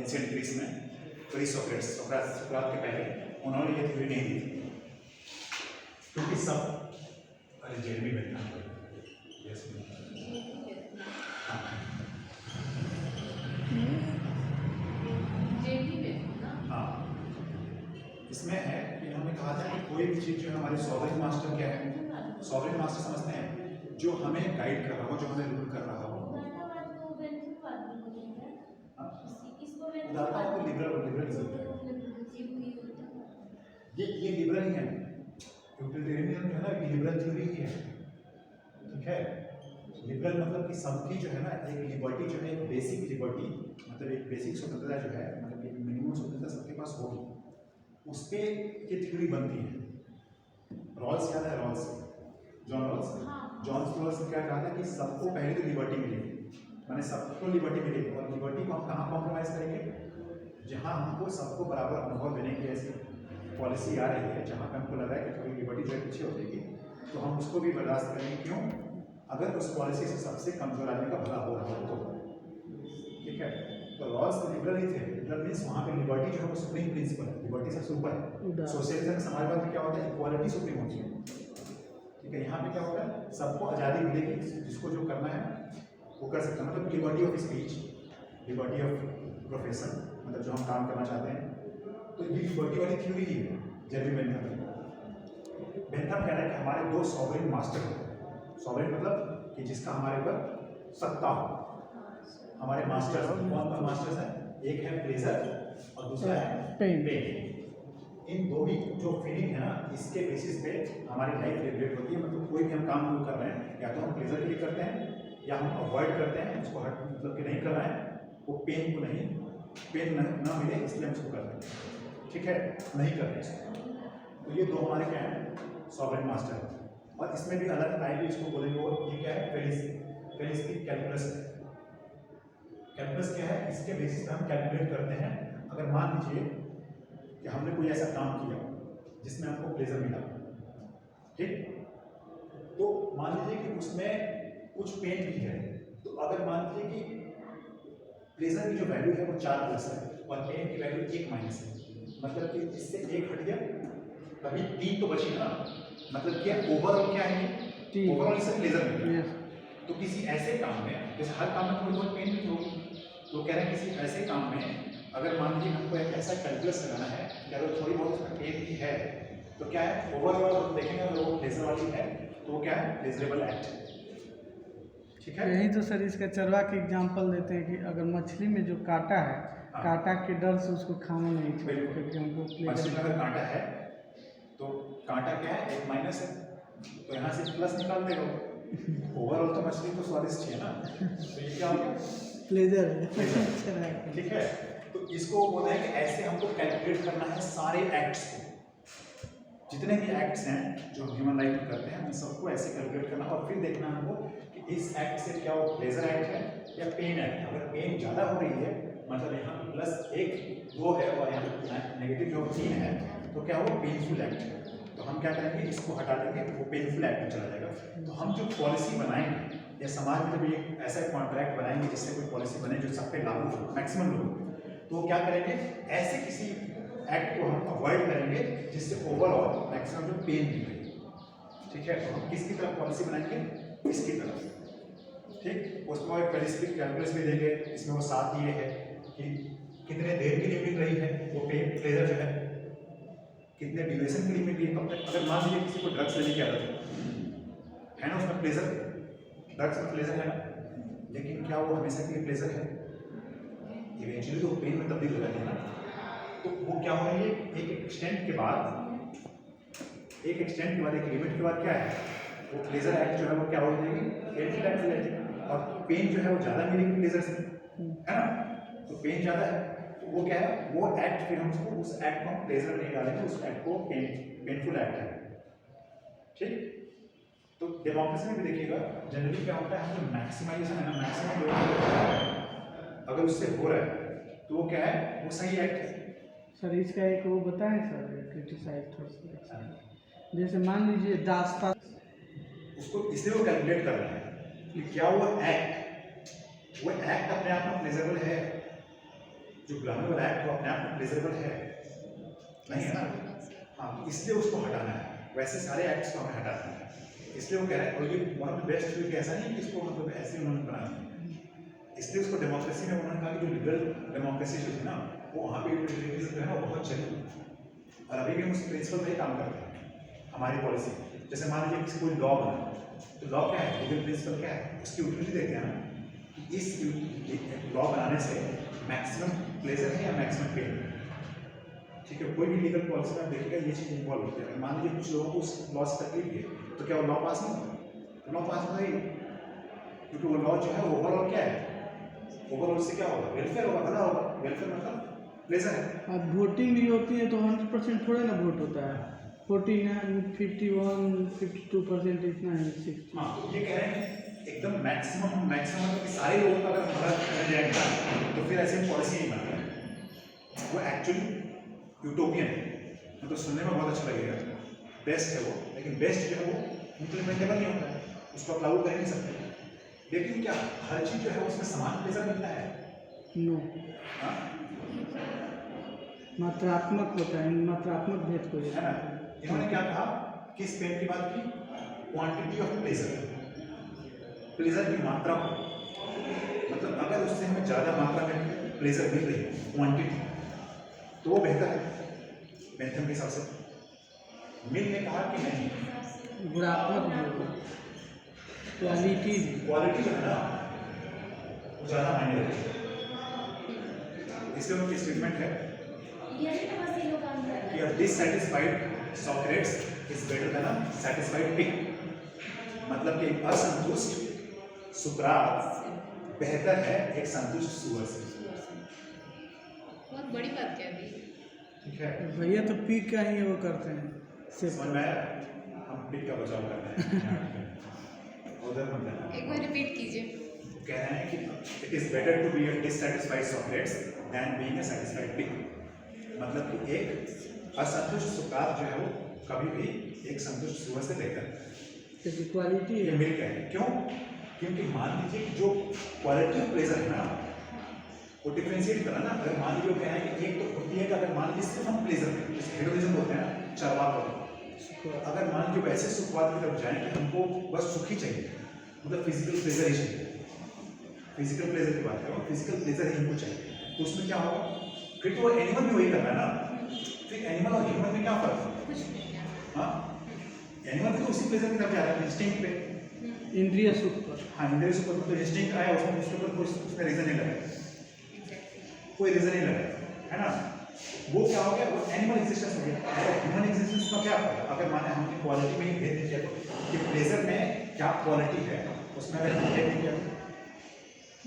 Ancient Greece में सोक्रात के पहले उन्होंने ये थ्योरी नहीं दी थी, क्योंकि सब जेरेमी बेंथम हाँ, इसमें है कि हमने कहा था कि कोई भी चीज़ जो है हमारे सॉवरेन मास्टर क्या है, सॉवरेन मास्टर समझते हैं जो हमें गाइड कर रहा हो, जो हमें रूल कर रहा हो। उदाहरण को लिबरलिज्म ये लिबरल ही है, यूटिलिटेरियनिज्म जो है ना, ये लिबरल थ्योरी ही है, ठीक है। लिबरल मतलब कि सबकी जो है ना एक लिबर्टी जो है, एक बेसिक लिबर्टी मतलब एक बेसिक स्वतंत्रता जो है, मतलब एक मिनिमम स्वतंत्रता सबके पास होगी, उस पर ये थ्योरी बनती है। रॉल्स याद है, रॉल्स, जॉन रॉल्स ने क्या कहा था कि सबको पहले तो लिबर्टी मिलेगी, माने सबको लिबर्टी मिलेगी, और लिबर्टी को हम कहाँ कॉम्प्रोमाइज़ करेंगे, जहाँ हमको सबको बराबर अनुभव देने की ऐसी पॉलिसी आ रही है, जहाँ पे हमको लग रहा है कि थोड़ी लिबर्टी जो है पीछे हो जाएगी, तो हम उसको भी बर्दाश्त करेंगे। क्यों? अगर उस पॉलिसी से सबसे कमजोर आदमी का भला हो रहा हो तो, ठीक है। तो लॉज तो लिबरल ही थे, लिबरल मीन्स वहाँ पे लिबर्टी जो है वो सुप्रीम प्रिंसिपल है, लिबर्टी सबसे ऊपर है। सोशलिज्म समाजवाद में क्या होता है, इक्वालिटी सुप्रीम होती है, ठीक है। यहाँ पे क्या होगा, सबको आज़ादी मिलेगी, जिसको जो करना है वो कर सकता है, मतलब liberty of speech, liberty of profession, मतलब जो हम काम करना चाहते हैं, तो ये लिबर्टी वाली थ्योरी ही है जेरेमी बेंथम कह रहा है कि हमारे दो सॉवरेन मास्टर होते हैं। सॉवरेन मतलब कि जिसका हमारे ऊपर सत्ता हो। हमारे मास्टर्स कौन कौन मास्टर्स हैं, एक है प्लेजर और दूसरा है पेन। इन दो ही जो फीलिंग है ना, इसके बेसिस पे हमारी लाइफ रेगुलेट होती है। मतलब कोई भी हम काम कर रहे हैं, या तो हम प्लेजर के लिए करते हैं या हम अवॉइड करते हैं, उसको हट मतलब कि नहीं करना है, वो पेन को नहीं, पेन ना मिले इसलिए हम उसको करते हैं, ठीक है, नहीं करते इसको। तो ये दो हमारे क्या हैं, सॉवरेन मास्टर। और इसमें भी अलग टाइप इसको बोलेंगे, वो ये क्या है, फेलिस की कैलकुलस है। कैलकुलस क्या है, इसके बेसिस पे हम कैलकुलेट करते हैं। अगर मान लीजिए कि हमने कोई ऐसा काम किया जिसमें हमको प्लेजर मिला, ठीक, तो मान लीजिए कि उसमें कुछ पेन भी है, तो अगर मान लीजिए कि प्लेजर की जो वैल्यू है वो 4+ है और पेन की वैल्यू 1- है, मतलब कि इससे 1 हट गया, तभी 3 तो बची ना, मतलब क्या ओवरऑल क्या है, ओवरऑल इससे प्लेजर मिल गया। तो किसी ऐसे काम में, जैसे हर काम में थोड़ी बहुत पेन भी होगी, तो कह रहे हैं किसी ऐसे काम में अगर मान लीजिए हमको एक ऐसा कैलकुलस लगाना है कि अगर थोड़ी बहुत उसमें पेन भी है, तो क्या है, ओवरऑल देखेंगे अगर वो प्लेजर वाली है तो वो क्या है, प्लेजरेबल एक्ट, ठीक है। यही तो सर इसका चरवा के एग्जांपल देते हैं कि अगर मछली में जो कांटा है, कांटा के डर से उसको खाना नहीं चाहिए, क्योंकि हमको मछली में अगर कांटा है तो कांटा क्या है, 1- है, तो यहाँ से प्लस निकाल देगा। ओवरऑल तो मछली तो स्वादिष्ट है ना, तो ये क्या हो गया, प्लेजर है, ठीक है। तो इसको बोलते हैं कि ऐसे हमको कैलकुलेट करना है सारे एक्ट्स को, जितने भी एक्ट्स हैं जो ह्यूमन लाइफ में करते हैं उन सबको ऐसे कैलकुलेट करना, और फिर देखना हमको कि इस एक्ट से क्या वो प्लेजर एक्ट है या पेन एक्ट है। अगर पेन ज़्यादा हो रही है, मतलब यहाँ +1 2 है और यहाँ नेगेटिव जो 3 है, तो क्या वो पेनफुल एक्ट है। तो हम क्या करेंगे, इसको हटा देंगे, वो पेनफुल एक्ट में चला जाएगा। तो हम जो पॉलिसी बनाएंगे या समाज में जब एक ऐसा कॉन्ट्रैक्ट बनाएंगे जिससे कोई पॉलिसी बने जो सब पे लागू हो, मैक्सिमम लोग, तो क्या करेंगे, ऐसे किसी एक्ट को हम अवॉइड करेंगे जिससे ओवरऑल मैक्सिमम जो पेन भी है, ठीक है। तो हम किसकी तरफ पॉलिसी बनाएंगे, इसकी तरफ, ठीक। उसमें एक पेरिस्टिक कैलकुलस भी देंगे, इसमें वो साथ ये है कि कितने देर के लिए मिल रही है वो प्लेजर जो है, कितने ड्यूरेशन के लिए मिल रही है, कब तक। अगर मान लीजिए किसी को ड्रग्स लेने की आदत है ना, उसमें प्लेजर, ड्रग्स में प्लेजर है ना, लेकिन क्या वो हमेशा के लिए प्लेजर है, इवेंचुअली तो पेन में तब्दील हो जाती है ना। तो वो क्या हो रही है, एक एक्सटेंट के बाद, एक लिमिट के बाद क्या है, वो प्लेजर एक्ट जो है वो क्या हो जाएगी, पेनफुल एक्ट हो जाएगी, और पेन जो है वो ज़्यादा मिलेगी प्लेजर से, है ना। तो पेन ज़्यादा है तो वो क्या है, वो एक्ट फिर हम उसको, उस एक्ट को हम प्लेजर नहीं डालेंगे, उस एक्ट को पेनफुल एक्ट है, ठीक। तो डेमोक्रेसी में भी देखिएगा जनरली क्या होता है, हम जो मैक्सिमाइजेशन है ना, मैक्सिमम लोगों को अगर उससे हो रहा है तो वो क्या है, वो सही एक्ट है। सर इसका एक वो बताएं सर, क्रिटिसाइज थोड़ा, जैसे मान लीजिए दास्ता, उसको इसलिए वो कैलकुलेट कर रहा है कि क्या वो एक्ट अपने आप में प्लेजरेबल है, जो बुलाने वाला एक्ट वो अपने आप में प्लेजरेबल है नहीं है ना। हाँ, तो इसलिए उसको हटाना है। वैसे सारे एक्ट्स को हमें हटाना है, इसलिए वो कह रहा है। और ये one of the best field ऐसा नहीं है कि इसको मतलब ऐसे उन्होंने बना दिया, इसलिए उसको डेमोक्रेसी में उन्होंने कहा कि जो लिबरल डेमोक्रेसी जो थी ना वो वहाँ पे यूटिलिटेरियनिज्म जो है ना बहुत चली, और अभी भी हम उस प्रिंसिपल पे ही काम करते हैं हमारी पॉलिसी। जैसे मान लीजिए किसी कोई लॉ बना, तो लॉ क्या है, लीगल प्रिंसिपल क्या है, उसकी यूटिलिटी देखते हैं ना कि इस लॉ बनाने से मैक्सिमम प्लेजर है या मैक्सिमम पेन। ठीक है, कोई भी लीगल पॉलिसी में देखिएगा ये चीज़ इन्वॉल्व होती है। मान लीजिए कुछ लोगों को उस लॉ से तकलीफ है, तो क्या वो लॉ पास नहीं होगा? तो लॉ पास होगा ही, क्योंकि वो लॉ जो है ओवरऑल क्या है, ओवरऑल से क्या होगा, वेलफेयर होगा, भला होगा। वेलफेयर मतलब प्लेजर है। अब वोटिंग भी होती है तो 100% थोड़े ना वोट होता है, 49, 51, 52% इतना है, 60। हाँ, तो ये कह रहे हैं एकदम मैक्सिमम मतलब कि सारे लोगों का अगर हमारा कर जाएगा तो फिर ऐसे पॉलिसी नहीं बन रहा है। वो एक्चुअली यूटोपियन है, मतलब सुनने में बहुत अच्छा लगेगा, बेस्ट है वो, लेकिन बेस्ट जो है वो इम्प्लीमेंटेबल नहीं होता है, उसको आप लागू कर नहीं सकते। लेकिन क्या हर चीज़ जो है उसमें समान प्लेजर मिलता है? नो, हाँ, मात्रात्मक होता है, मात्रात्मक भेद को है ना। इन्होंने क्या कहा, किस पेन की बात की, क्वांटिटी ऑफ प्लेजर, प्लेजर की मात्रा को, मतलब अगर उससे हमें ज़्यादा मात्रा में प्लेजर मिल रही है, क्वांटिटी, तो वो बेहतर है बेंथम के हिसाब से। मिल ने कहा कि नहीं, गुणात्मक भी होगा, क्वालिटी क्वालिटी जो है ना वो ज़्यादा मायने रखती है। इसलिए उनकी स्टेटमेंट है कि a dissatisfied Socrates is better than a satisfied pig, मतलब कि एक असंतुष्ट सुकरात बेहतर है एक संतुष्ट सुअर से। बहुत बड़ी बात कह दी। ठीक है, भैया तो पी का ही वो करते हैं सिर्फ। समझ में आया? हम पिग का बचाव कर रहे हैं उधर मत जाना। एक बार रिपीट कीजिए। कह रहे हैं कि it is better to be a dissatisfied Socrates than being a satisfied pig, मतलब कि एक असंतुष्ट सुकरात जो है वो कभी भी एक संतुष्ट सुअर से बेहतर है। क्योंकि क्वालिटी ये है। मिल गया है, क्यों? क्योंकि मान लीजिए कि जो क्वालिटी ऑफ प्लेजर है ना वो डिफ्रेंशिएट करना ना। अगर मान लीजिए क्या है कि एक तो होती है कि अगर मान लीजिए सिर्फ हम प्लेजर में, जैसे हेडोनिज्म होते हैं ना चारवाक होते हैं, अगर मान लीजिए वैसे सुखवाद की तरफ जाएं कि हमको बस सुख ही चाहिए, मतलब फिजिकल प्लेजर ही चाहिए, फिजिकल प्लेजर की बात करो, फिजिकल प्लेजर ही हमको चाहिए, तो उसमें क्या होगा, फिर तो एनिमल भी वही करना है ना। फिर एनिमल और ह्यूमन में क्या फर्क है? कुछ नहीं है। हाँ, एनिमल भी तो उसी प्लेजर की तरफ जा रहा है, इंस्टिंक्ट पे। इंद्रिय सुख पर। हाँ, इंद्रिय सुख पर, मतलब इंस्टिंक्ट आया उसमें, उसके ऊपर कोई उसमें रीजन नहीं लगा, कोई रीजन नहीं लगा, है ना। वो क्या हो गया, वो एनिमल एग्जिस्टेंस हो गया। और ह्यूमन एग्जिस्टेंस का क्या फर्क है? अगर माने हमने क्वालिटी में ही भेद नहीं किया तो कि प्लेजर में क्या क्वालिटी है, उसमें अगर हम भेद नहीं किया,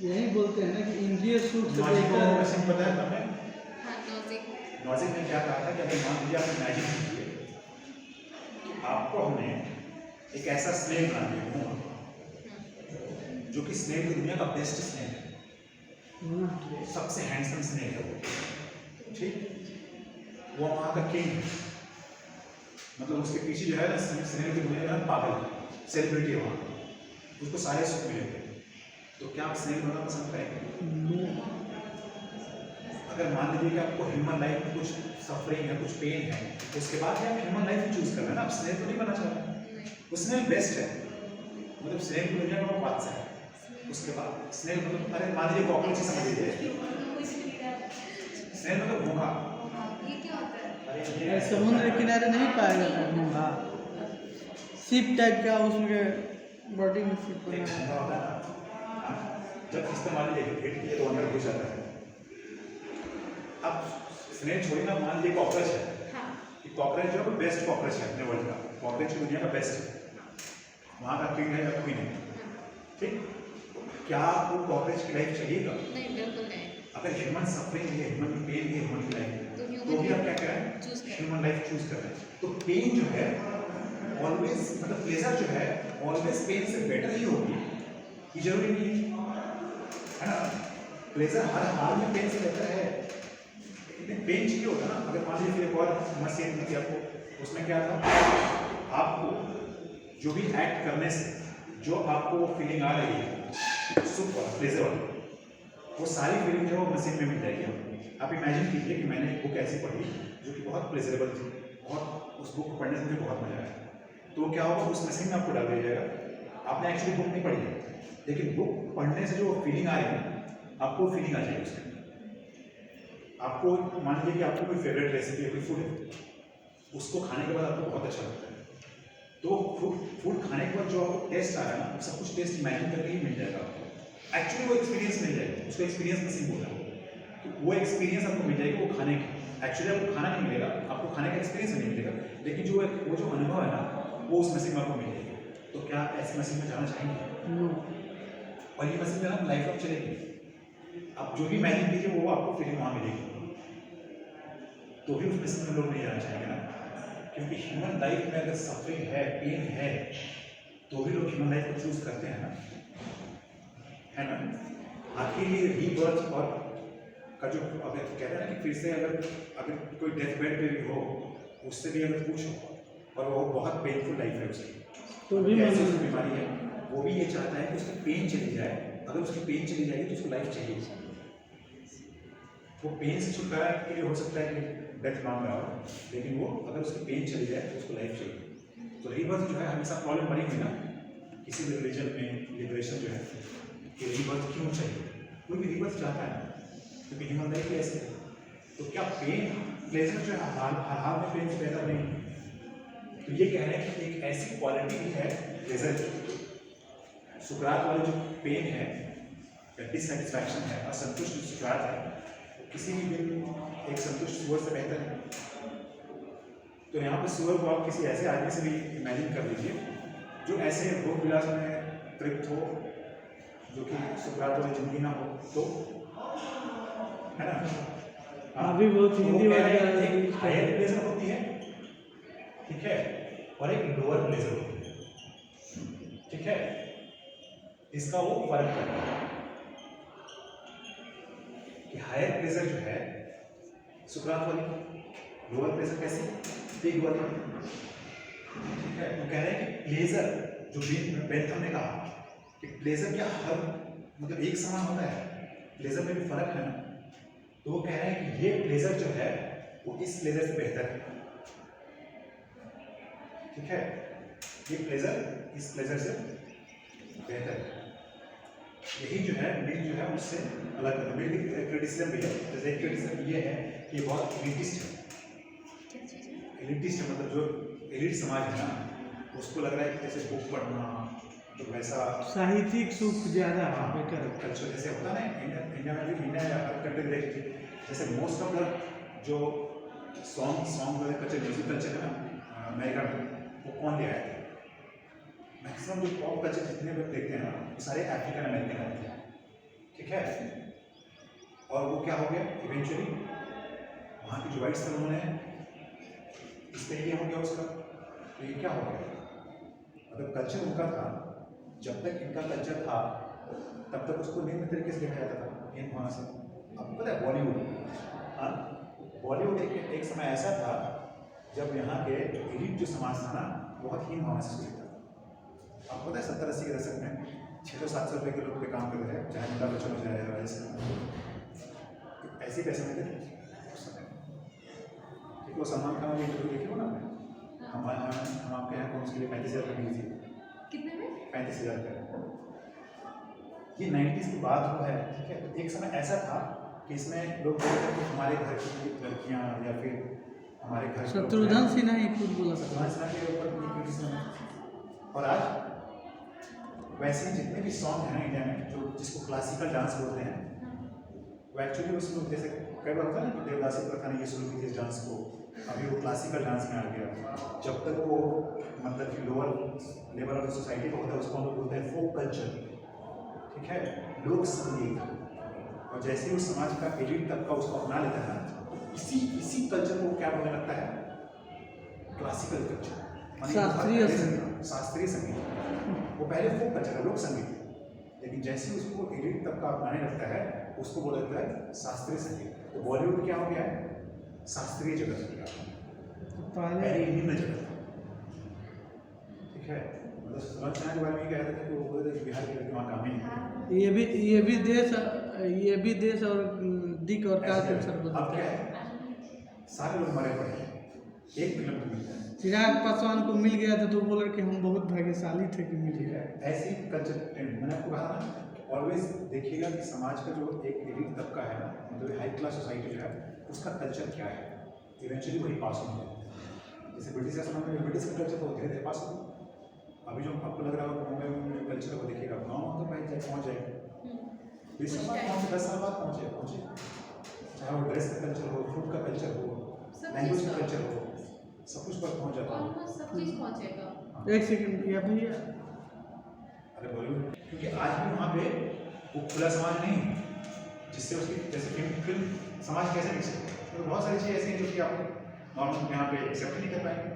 यही बोलते हैं ना कि इंद्रिय सुख से लॉजिक को बेहतर वैसे पता है हमें। हाँ, लॉजिक। लॉजिक ने क्या कहा था कि अगर मान लीजिए आप इमेजिन कीजिए कि आपको हमने एक ऐसा स्नेल बना दिया जो कि स्नेल की दुनिया का बेस्ट स्नेल है, होना। सबसे हैंडसम स्नेल है वो, ठीक, वो वहाँ का किंग है, मतलब उसके पीछे जो है ना स्नेल की दुनिया का पागल सेलिब्रिटी है वहाँ, उसको सारे सुख मिलेंगे। तो क्या आप स्नेल बनना पसंद करेंगे? अगर मान लीजिए कि आपको ह्यूमन लाइफ में कुछ सफरिंग है, कुछ पेन है, तो उसके बाद भी आप ह्यूमन लाइफ चूज करना है ना, आप स्नेल तो नहीं बनना चाहते। वो स्नेल बेस्ट है, मतलब स्नेल की दुनिया का वो बादशाह है। उसके बाद स्नेल मतलब, अरे मान लीजिए कॉकरोच ही समझ लीजिए, स्नेल मतलब घोंघा। ये क्या होता है? अरे समुद्र के किनारे नहीं पाया जाता है घोंघा, शिप टाइप का, उसमें बॉडी में शिप एक बना घोंघा होता है ना, जब इस्तेमाल हिट किए तो अंदर घुस जाता है। अब स्नेल छोड़िए ना, मान लीजिए कॉकरोच है, हाँ। कि कॉकरोच जो है वो बेस्ट कॉकरोच है अपने वर्ल्ड का, कॉकरोच की दुनिया का बेस्ट है, वहाँ का किंग है या क्वीन है, ठीक। क्या आपको कॉकरोच की लाइफ चाहिएगा? नहीं, बिल्कुल नहीं। अगर ह्यूमन सफरिंग है, ह्यूमन की पेन है, ह्यूमन की लाइफ तो है, human तो भी आप क्या चूज करें, करें। ह्यूमन लाइफ चूज कर रहे हैं। तो पेन जो है ऑलवेज, मतलब प्लेजर जो है ऑलवेज पेन से बेटर ही होगी, ये जरूरी नहीं है ना। प्लेजर हर हाल में पेन से बेहतर है, लेकिन पेन चाहिए होता ना। अगर मान लीजिए एक और मशीन थी आपको, उसमें क्या था, आपको जो भी एक्ट करने से जो आपको वो फीलिंग आ रही है सुख वाला, प्लेजर वाला, वो सारी फीलिंग जो है वो मशीन में मिल जाएगी आपको। आप इमेजिन कीजिए कि मैंने एक बुक ऐसी पढ़ी जो कि बहुत प्लेजरेबल थी, बहुत उस बुक को पढ़ने से मुझे बहुत मजा आया, तो क्या होगा उस मशीन में आपको डाल दिया जाएगा। आपने एक्चुअली बुक नहीं पढ़ी है, लेकिन बुक पढ़ने से जो फीलिंग आ रही है ना, आपको फीलिंग आ जाएगी उसके अंदर। आपको मान लीजिए कि आपको कोई फेवरेट रेसिपी है, कोई फूड है, उसको खाने के बाद आपको बहुत अच्छा लगता है, तो फूड खाने के बाद जो आपको टेस्ट आ रहा है ना, सब कुछ टेस्ट इमेजिन करके ही मिल जाएगा आपको। एक्चुअली वो एक्सपीरियंस मिल जाएगा, उसको एक्सपीरियंस मशीन बोल रहा है, तो वो एक्सपीरियंस आपको मिल जाएगी वो खाने की। एक्चुअली आपको खाना नहीं मिलेगा, आपको खाने का एक्सपीरियंस नहीं मिलेगा, लेकिन वो जो अनुभव है ना, वो उस मशीन में आपको मिलेगी। तो क्या आप ऐसी मशीन में जाना चाहेंगे? नो। और ये मशीन में ना लाइफ लॉन्ग चलेगी, आप जो भी इमेजिन कीजिए वो आपको फीलिंग वहाँ मिलेगी, तो भी उस मशीन में लोग नहीं जाना चाहेंगे ना, क्योंकि ह्यूमन लाइफ में अगर सफरिंग है, पेन है, तो भी लोग ह्यूमन लाइफ को चूज करते हैं ना, है ना। आखिर ये रीबर्थ और का जो अगर कहते हैं ना कि फिर से अगर कोई डेथ बेड पे भी हो, उससे भी अगर पूछो और वो बहुत पेनफुल लाइफ है उसकी, तो भी ऐसी उसकी बीमारी है, वो भी ये चाहता है कि उसकी पेन चली जाए। अगर उसकी पेन चली जाएगी तो उसको लाइफ चाहिए। वो पेन से छुटकारा के लिए हो सकता है कि डेथ मांग रहा हो, लेकिन वो अगर उसकी पेन चली जाए तो उसको लाइफ चाहिए। तो रीबर्थ जो है हमेशा प्रॉब्लम बनी हुई ना, किसी भी रिलीजन में लिबरेशन जो है कि रीबर्थ क्यों चाहिए, कोई भी रीबर्थ चाहता है क्योंकि ह्यूमन लाइफ ऐसे है। तो क्या पेन प्लेजर जो है हर हाल में पेन से पैदा नहीं, तो ये कह रहे हैं कि एक ऐसी क्वालिटी भी है प्लेजर की, सुकरात वाले जो पेन है या डिससेटिस्फैक्शन है, असंतुष्ट जो सुकरात है, किसी भी दिन एक संतुष्ट सुअर से बेहतर है। तो यहाँ पर सुअर को आप किसी ऐसे आदमी से भी इमेजिन कर लीजिए जो ऐसे भोग विलास में तृप्त हो, जो कि सुकरात वाली जिंदगी ना हो, तो है ना। अभी बहुत हिंदी एक हायर प्लेजर होती है, ठीक है, और एक लोअर प्लेजर होती है, ठीक है। इसका वो फर्क करना है कि हायर प्लेजर जो है सुकरात वाली, लोअर प्लेजर कैसे, पिग वाली, ठीक है। तो कह रहे हैं कि प्लेजर जो बेंथम ने कहा कि प्लेजर क्या हर मतलब एक समान होता है, प्लेजर में भी फर्क है ना। तो वो कह रहे हैं कि ये प्लेजर जो है वो इस प्लेजर से बेहतर है, ठीक है। ये प्लेजर इस प्लेजर से बेहतर है। यही जो है मिल्क जो है उससे अलग करता है। मिल्क की क्रिटिसिज्म भी है, जैसे एक क्रिटिसिज्म ये है कि ये बहुत एलिटिस्ट है। एलिटिस्ट है मतलब जो एलिट समाज है ना, उसको लग रहा है कि जैसे बुक पढ़ना तो वैसा साहित्यिक सुख ज़्यादा है बेटर। कल्चर जैसे होता है ना, इंडिया में भी, इंडिया या हर कंट्री देखिए, जैसे मोस्ट ऑफ द जो सॉन्ग वाले कल्चर, म्यूजिक कल्चर है ना अमेरिका में, वो कौन ले आया था? मैक्सिमम जो पॉप कल्चर जितने लोग देखते हैं ना, वो सारे अफ्रीकन अमेरिकन आते हैं, ठीक है। और वो क्या हो गया इवेंचुअली, वहाँ की जो वाइट्स थे उन्होंने इस पर ये हो गया उसका, तो ये क्या हो गया, मतलब कल्चर उनका था, जब तक इनका कल्चर था तब तक उसको निम्न तरीके से देखा जाता था, इन वहाँ से। आपको पता है बॉलीवुड, हाँ, बॉलीवुड एक समय ऐसा था जब यहाँ के एलिट जो समाज था ना, बहुत हीन भावना से सोचता था। आपको पता है 70-80 के दशक में 600-700 रुपये के लोग पे काम करते थे, चाहे अमिताभ बच्चन हो जाए राजेश, ऐसे पैसे मिलते थे उस समय। ठीक, वो सलमान खान वाली इंटरव्यू देखी हो ना, हम आपके यहाँ कौन उसके लिए 35,000 रुपये मिली थी, कितने में? 35,000 रुपये। ये 90s की बात हुआ है, ठीक है। तो एक समय ऐसा था कि इसमें लोग बोलते थे कि हमारे घर की लड़कियाँ या फिर हमारे घर शत्रुघ्न सिन्हा ही खुद बोला था। शत्रुघ्न सिन्हा के ऊपर भी क्रिटिसिज्म है। और आज वैसे ही जितने भी सॉन्ग हैं ना इंडिया में, जो जिसको क्लासिकल डांस बोलते हैं, वो एक्चुअली उसमें जैसे कई बार होता है ना कि देवदासी प्रथा ने ये शुरू की थी इस डांस को, अभी वो क्लासिकल डांस में आ गया। जब तक वो मतलब कि लोअर लेवल ऑफ सोसाइटी का होता है उसको हम लोग बोलते हैं फोक कल्चर, ठीक है, लोक संगीत। और जैसे ही उस समाज का एलिट तबका उसको अपना लेता है ना, इसी कल्चर को क्या बोलने लगता है, क्लासिकल कल्चर, शास्त्रीय संगीत। शास्त्रीय संगीत। वो पहले फोक कल्चर है, लोक संगीत, लेकिन जैसे ही उसको एलिट तबका अपनाने लगता है उसको बोला जाता है शास्त्रीय संगीत। तो बॉलीवुड क्या हो गया है, शास्त्रीय जगत हो गया, पहले निम्न जगत, ठीक है। मतलब सुभाष चंद्र के बारे में कहते थे कि वो बोलते थे बिहार के लड़के वहाँ काम ही नहीं। ये भी देश ये भी देश और दिक और काल के ऐसे अनुसार अब बदलता क्या है। है, सारे लोग मरे पड़े हैं, एक फिल्म को मिलता है। चिराग पासवान को मिल गया था तो बोला कि हम बहुत भाग्यशाली थे कि मिल ठीक गया। है, ऐसी कल्चर ट्रेंड मैंने आपको कहा ना, ऑलवेज देखिएगा कि समाज का जो एक एलिट तबका है ना, मतलब हाई क्लास सोसाइटी जो है, उसका कल्चर क्या है, इवेंचुअली वही पास होंगे। जैसे ब्रिटिश का समय में ब्रिटिश का कल्चर तो धीरे धीरे पास हो। अभी जो आपको लग रहा होगा मुंबई में जो कल्चर को देखिएगा, गाँव तो पहुँच जाएगा, 20 साल बाद पहुँचे, 10 साल बाद पहुँचे, चाहे वो ड्रेस का कल्चर हो, फूड का कल्चर हो, लैंग्वेज का कल्चर हो, सब कुछ पर पहुँच जाता है। ऑलमोस्ट सब चीज़ पहुँचेगा। एक सेकंड या भैया, अरे बॉलीवुड, क्योंकि आज भी वहाँ पे वो खुला समाज नहीं है, जिससे उसकी जैसे फिल्म समाज कैसे दिख सकता है, तो बहुत सारी चीज़ें ऐसी हैं जो कि आप नॉर्मल यहाँ पे एक्सेप्ट नहीं कर पाएंगे।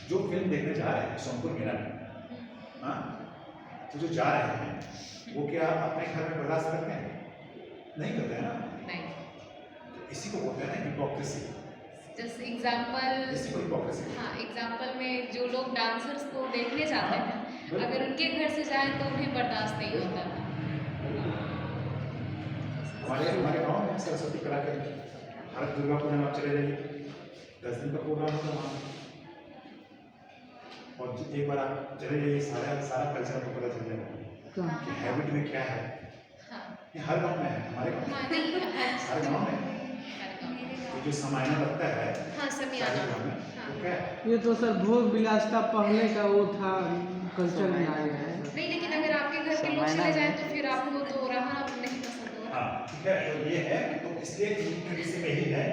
जो फिल्म देखने जा रहे हैं सोनपुर मेला में, हाँ, तो जो जा रहे हैं वो क्या अपने घर में बर्दाश्त करते हैं? नहीं करते हैं ना। नहीं, तो इसी को बोलते हैं ना हिपोक्रेसी, जैसे एग्जाम्पल, इसी को हिपोक्रेसी। हाँ एग्जाम्पल में जो लोग डांसर्स को देखने जाते हैं, अगर उनके घर से जाएं तो उन्हें बर्दाश्त नहीं होता। हमारे गाँव में सरस्वती कला केंद्र, हर दुर्गा पूजा में आप चले जाइए, 10 दिन का प्रोग्राम होता है वहाँ, और एक बार आप चले जाइए, सारा कल्चर आपको पता चल जाएगा कि हैबिट में क्या है। हाँ, ये हर गांव में है, हमारे गांव में, हर गांव में ये जो समायना लगता है, हाँ समियाना, सारे गांव में, हाँ। वो क्या है? ये तो सर भोग विलासता पहले का वो था, कल्चर में आ गया है। नहीं, लेकिन अगर आपके घर के लोग चले जाएं तो फिर आपको तो रहा नहीं पसंद होगा। हाँ ठीक है, तो ये है, तो इसलिए में ही है